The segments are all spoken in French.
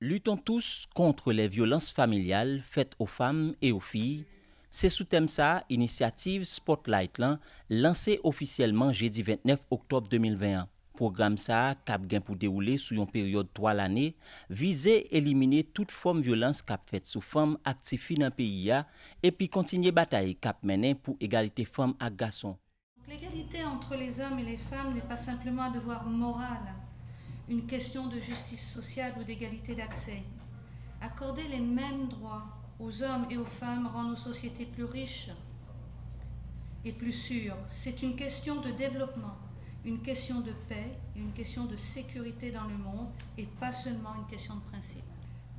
Luttons tous contre les violences familiales faites aux femmes et aux filles. C'est sous thème ça, initiative Spotlight lan, lancée officiellement jeudi 29 octobre 2021. Programme ça, cap gen pour dérouler sous une période 3 l'année, visé éliminer toute forme de violence cap faite sous femmes actives dans le pays et puis continuer bataille cap mené pour égalité femmes et garçons. L'égalité entre les hommes et les femmes n'est pas simplement un devoir moral, une question de justice sociale ou d'égalité d'accès. Accorder les mêmes droits aux hommes et aux femmes rend nos sociétés plus riches et plus sûres. C'est une question de développement, une question de paix, une question de sécurité dans le monde et pas seulement une question de principe.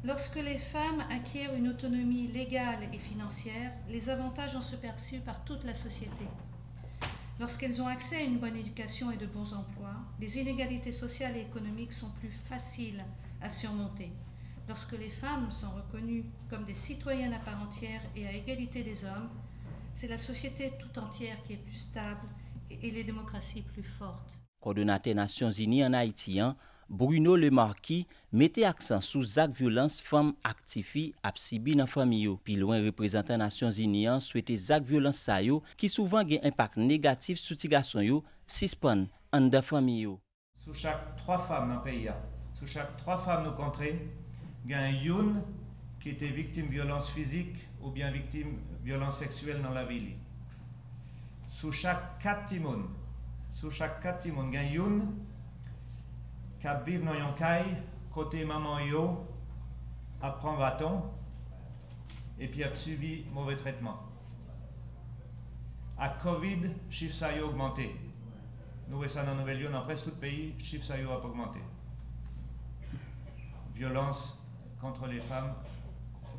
Lorsque les femmes acquièrent une autonomie légale et financière, les avantages en sont perçus par toute la société. Lorsqu'elles ont accès à une bonne éducation et de bons emplois, les inégalités sociales et économiques sont plus faciles à surmonter. Lorsque les femmes sont reconnues comme des citoyennes à part entière et à égalité des hommes, c'est la société tout entière qui est plus stable et les démocraties plus fortes. Coordonnateur Nations Unies en Haïti, Bruno Le Marquis mettait accent sur les violences femmes actives à subi dans famille. Puis loin représentant Nations Unies souhaitait les violences ça qui souvent ont un impact négatif sur les garçons suspend en de famille. Sous chaque 3 femmes dans le pays, sous chaque 3 femmes dans le country, il y a une qui était victime de violence physique ou bien victime de violence sexuelle dans la ville. Sous chaque 4 timons, il y a une qui vit dans un caille, côté maman yo, apprend bâton, et puis a suivi mauvais traitement. À Covid, chiffre ça a augmenté. Nous voyons ça dans Nouvelle-Lyon, dans presque tout le pays, chiffre ça a augmenté. Violence contre les femmes,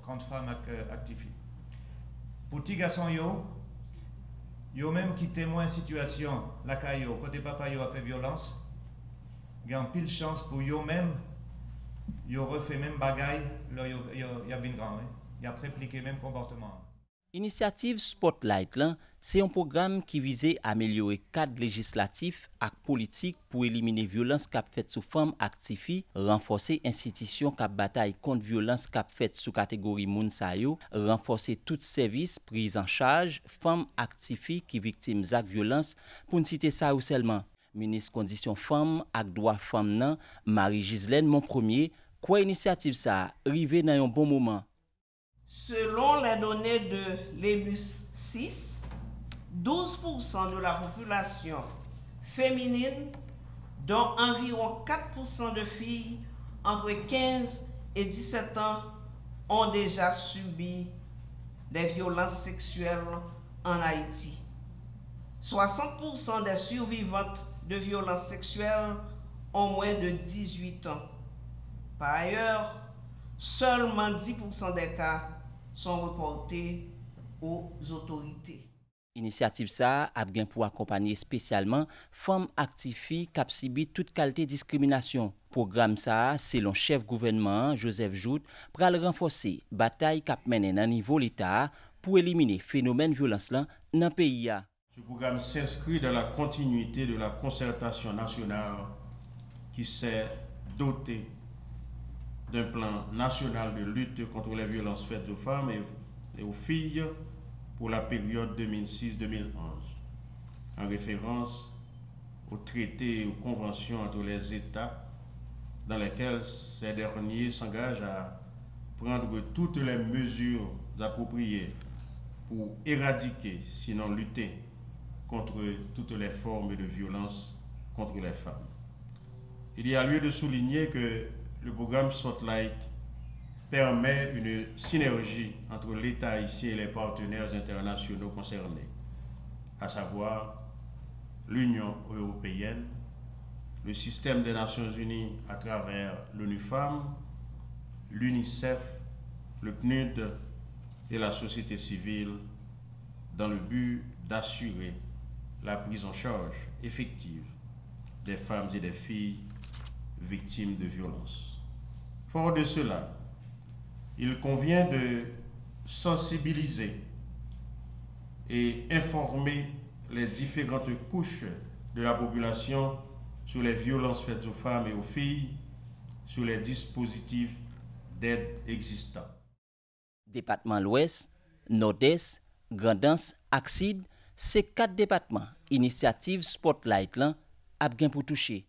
contre femmes actives. Pour les garçons yo même qui témoignent situation, la caillou, côté papa yo a fait violence, il y a pile chance pour yo même, yo refait même bagaille, là yo a bien grand, il a répliqué même comportement. Initiative Spotlight là, c'est un programme qui visait à améliorer le cadre législatif et politique pour éliminer violence cap faite sous femmes actives, renforcer institutions cap bataille contre violence cap faite sous catégorie moun sa yo, renforcer tout service prise en charge femmes actives qui victimes de violence pour ne citer ça ou seulement. Ministre condition femmes et droit femmes nan, Marie-Gislaine Monpremier, quoi initiative ça arrivé dans un bon moment. Selon les données de l'EBUS 6, 12% de la population féminine, dont environ 4% de filles entre 15 et 17 ans, ont déjà subi des violences sexuelles en Haïti. 60% des survivantes de violences sexuelles ont moins de 18 ans. Par ailleurs, seulement 10% des cas sont reportés aux autorités. Initiative ça a bien pour accompagner spécialement femmes actives qui subissent toute qualité de discrimination. Programme ça, selon chef gouvernement Joseph Jout, pour renforcer bataille cap mené dans niveau l'État pour éliminer phénomène violence là dans le pays. Ce programme s'inscrit dans la continuité de la concertation nationale qui s'est dotée d'un plan national de lutte contre les violences faites aux femmes et aux filles pour la période 2006-2011, en référence aux traités et aux conventions entre les États dans lesquels ces derniers s'engagent à prendre toutes les mesures appropriées pour éradiquer, sinon lutter, contre toutes les formes de violence contre les femmes. Il y a lieu de souligner que le programme Spotlight permet une synergie entre l'État haïtien et les partenaires internationaux concernés, à savoir l'Union européenne, le système des Nations Unies à travers l'ONU Femmes, l'UNICEF, le PNUD et la société civile dans le but d'assurer la prise en charge effective des femmes et des filles victimes de violences. Fort de cela, il convient de sensibiliser et informer les différentes couches de la population sur les violences faites aux femmes et aux filles, sur les dispositifs d'aide existants. Département l'Ouest, Nord-Est, Grand'Anse, Axide, c'est 4 départements. Initiative Spotlight là a bien pour toucher.